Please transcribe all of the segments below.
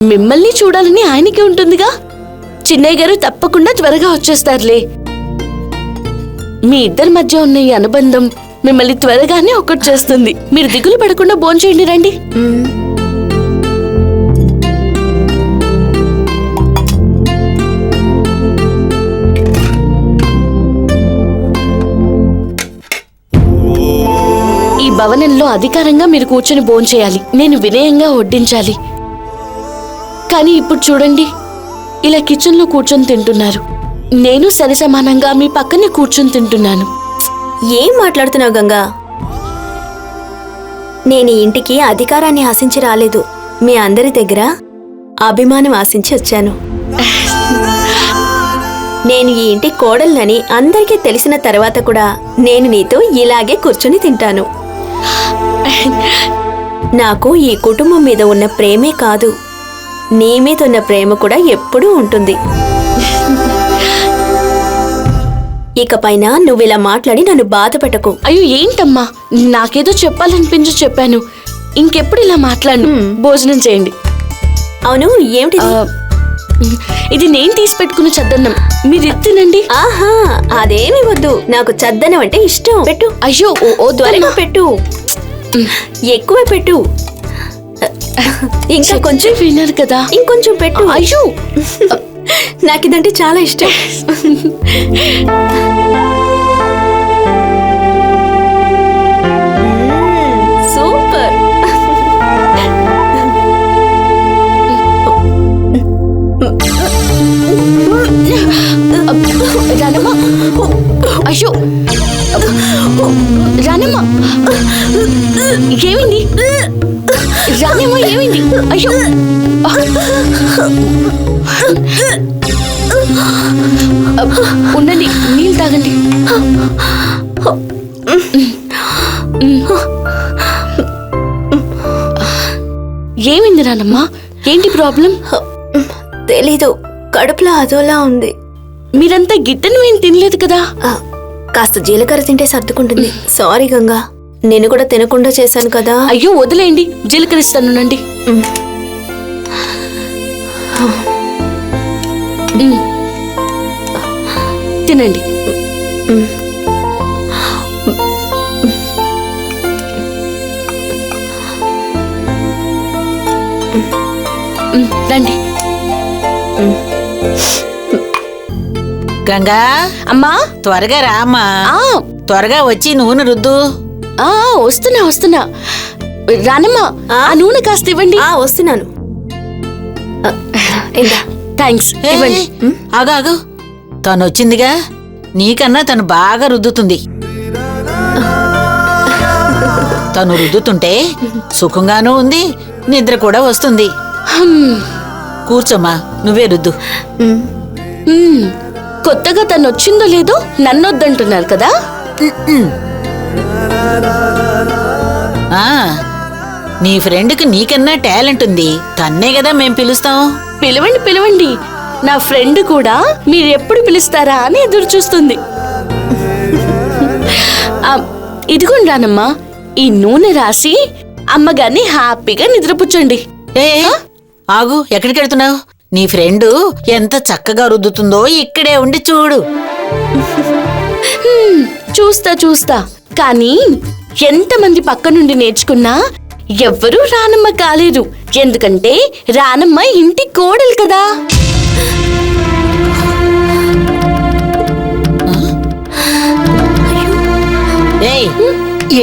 మిమ్మల్ని చూడాలని ఆయనకి ఉంటుందిగా. చిన్నయ్య గారు తప్పకుండా త్వరగా వచ్చేస్తారులే. మీ ఇద్దరి మధ్య ఉన్న ఈ అనుబంధం మిమ్మల్ని త్వరగానే ఒక్కటి చేస్తుంది. మీరు దిగులు పడకుండా భోంచేయండి, రండి. ఈ భవనంలో అధికారంగా మీరు కూర్చొని భోంచేయాలి. నేను వినయంగా వడ్డించాలి. కానీ ఇప్పుడు చూడండి, ఇలా కిచెన్లో కూర్చొని తింటున్నారు. నేను సరి సమానంగా మీ పక్కనే కూర్చొని తింటున్నాను. ఏం మాట్లాడుతున్నావు గంగా? నేను ఈ ఇంటికి అధికారాన్ని ఆశించి రాలేదు. మీ అందరి దగ్గర అభిమానం ఆశించి వచ్చాను. నేను ఈ ఇంటి కోడల్నని అందరికీ తెలిసిన తర్వాత కూడా నేను నీతో ఇలాగే కూర్చొని తింటాను. నాకు ఈ కుటుంబం మీద ఉన్న ప్రేమే కాదు, నీ మీద ఉన్న ప్రేమ కూడా ఎప్పుడూ ఉంటుంది. ఇకపైన నువ్విలా మాట్లాడి నన్ను బాధ పెట్టకు. అయ్యో ఏంటమ్మా, నాకేదో చెప్పాలనిపించి చెప్పాను. ఇంకెప్పుడు ఇలా మాట్లాడను. భోజనం చేయండి. అవును, ఏమిటి ఇది? నేను తీసి పెట్టుకున్న చద్దన్నం, మీరు తినండి. ఆహా, అదేమి వద్దు. నాకు చద్దన్నం అంటే ఇష్టం. పెట్టు. అయ్యో త్వరగా పెట్టు, ఎక్కువ పెట్టు. ఇంకా కొంచెం విన్నారు కదా, ఇంకొంచెం పెట్టు. అయ్యో నాకిదంటే చాలా ఇష్టం. సూపర్. రానమ్మా, అయ్యో రానమ్మా, ఏమైంది? రానమ్మా, ఏమైంది? అయ్యో ఉండండి, నీళ్ళు తాగండి. ఏమైంది రానమ్మా? ఏంటి ప్రాబ్లం? తెలీదు, కడుపులో అదోలా ఉంది. మీరంతా గిట్టను ఏం తినలేదు కదా? కాస్త జీలకర్ర తింటే సర్దుకుంటుంది. సారీ గంగా, నేను కూడా తినకుండా చేశాను కదా. అయ్యో వదిలేయండి, జీలకర్ర ఇస్తానునండి. తినండి. రండి. గంగా, అమ్మా త్వరగా రామ్మా. త్వరగా వచ్చి నూనె రుద్దు. వస్తున్నా వస్తున్నా. రానమ్మా, ఆ నూనె కాస్త ఇవ్వండి. వస్తున్నాను. థ్యాంక్స్, ఇవ్వండి. ఆగు, తను వచ్చిందిగా, నీకన్నా తను బాగా రుద్దుతుంది. తను రుద్దుతుంటే సుఖంగానూ ఉంది, నిద్ర కూడా వస్తుంది. కూర్చోమ్మా, నువ్వే రుద్దు. కొత్తగా తను వచ్చిందో లేదో నన్నొద్దంటున్నారు కదా. నీ ఫ్రెండ్కి నీకన్నా టాలెంట్ ఉంది, తన్నే కదా మేం పిలుస్తాం. పిలవండి పిలవండి. నా ఫ్రెండ్ కూడా మీరు ఎప్పుడు పిలుస్తారా అని ఎదురు చూస్తుంది. ఇదిగోండి రానమ్మా, ఈ నూనె రాసి అమ్మగారిని హ్యాపీగా నిద్రపుచ్చండి. ఆగు, ఎక్కడికి వెళ్తున్నావు? నీ ఫ్రెండ్ ఎంత చక్కగా రుద్దుతుందో ఇక్కడే ఉండి చూడు. చూస్తా చూస్తా. కానీ ఎంతమంది పక్క నుండి నేర్చుకున్నా ఎవ్వరూ రానమ్మ కాలేరు. ఎందుకంటే రానమ్మ ఇంటి కోడలు కదా.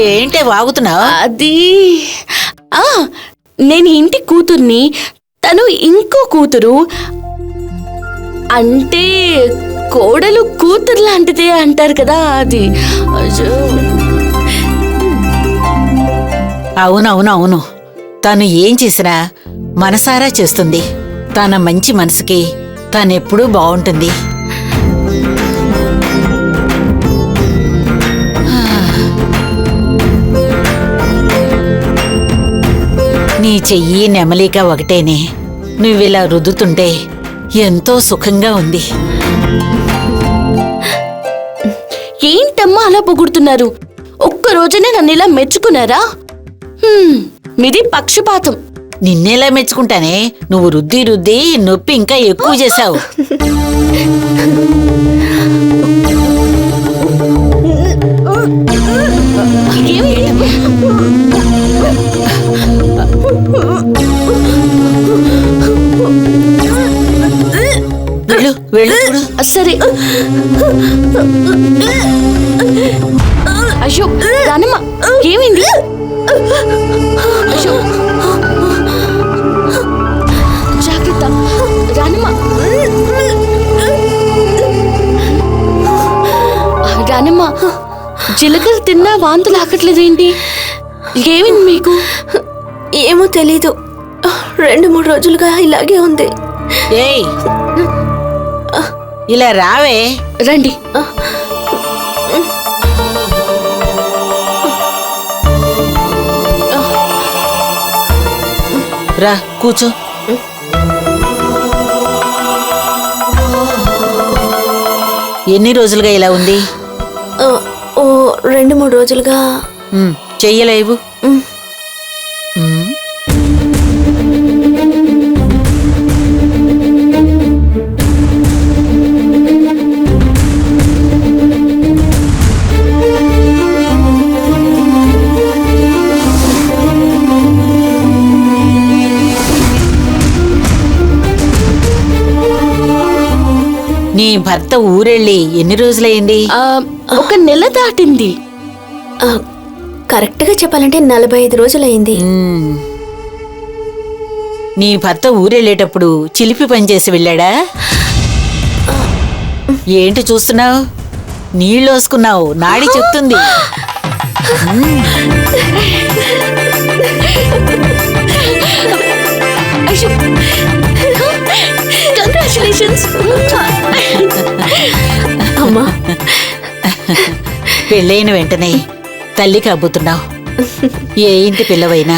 ఏంటే వాగుతున్నావు? అది నేను ఇంటి కూతుర్ని, తను ఇంకో కూతురు. అంటే కోడలు కూతురు లాంటిదే అంటారు కదా, అది. అవునవునవును, తను ఏం చేసినా మనసారా చేస్తుంది. తన మంచి మనసుకి తనెప్పుడూ బాగుంటుంది. నీ చెయ్యి నెమలిక ఒకటేనే, నువ్విలా రుద్దుతుంటే ఎంతో సుఖంగా ఉంది. ఏంటమ్మా అలా పొగుడుతున్నారు? ఒక్కరోజునే నన్ను ఇలా మెచ్చుకున్నారా? మీది పక్షపాతం. నిన్నేలా మెచ్చుకుంటానే, నువ్వు రుద్ది రుద్ది నొప్పి ఇంకా ఎక్కువ చేశావు. వెళ్ళు వెళ్ళు చూడు. సరే. అయ్యో రానమ్మ, ఏమైంది? అయ్యో జాగ్రత్త రానమ్మ. రానమ్మ, జీలకర్ర తిన్నా వాంతులు ఆకట్లేదేంటి? ఏమైంది మీకు? ఏమో తెలీదు, 2-3 రోజులుగా ఇలాగే ఉంది. ఏయ్, ఇలా రావే. రండి. రా కూర్చో. ఎన్ని రోజులుగా ఇలా ఉంది? ఓ 2-3 రోజులుగా. చెయ్యలేవు. నీ భర్త ఊరెళ్ళి ఎన్ని రోజులైంది? 1 నెల దాటింది. కరెక్ట్గా చెప్పాలంటే 45 రోజులైంది. నీ భర్త ఊరెళ్ళేటప్పుడు చిలిపి పని చేసి వెళ్ళాడా? ఏంటి చూస్తున్నావు? నీళ్ళు వసుకున్నావు, నాడి చెప్తుంది. కంగ్రాచులేషన్స్ అమ్మా. పెళ్ళైన వెంటనే తల్లి కాబోతున్నావు. ఏ ఇంటి పిల్లవైనా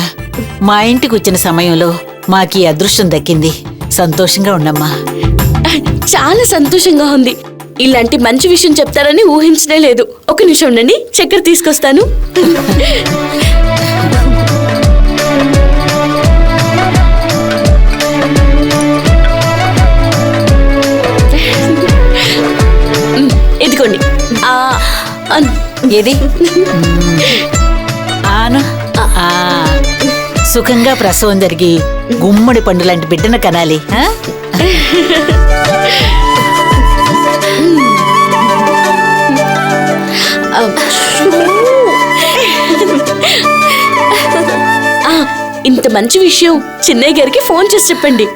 మా ఇంటికి వచ్చిన సమయంలో మాకీ అదృష్టం దక్కింది. సంతోషంగా ఉండమ్మా. చాలా సంతోషంగా ఉంది. ఇలాంటి మంచి విషయం చెప్తారని ఊహించనే లేదు. 1 నిమిషం ఉండండి, చక్కెర తీసుకొస్తాను. ఇదిగోండి. ఏది? ఆను. సుఖంగా ప్రసవం జరిగి గుమ్మడి పండు లాంటి బిడ్డను కనాలి. ఇంత మంచి విషయం చిన్నయ్య గారికి ఫోన్ చేసి చెప్పండి.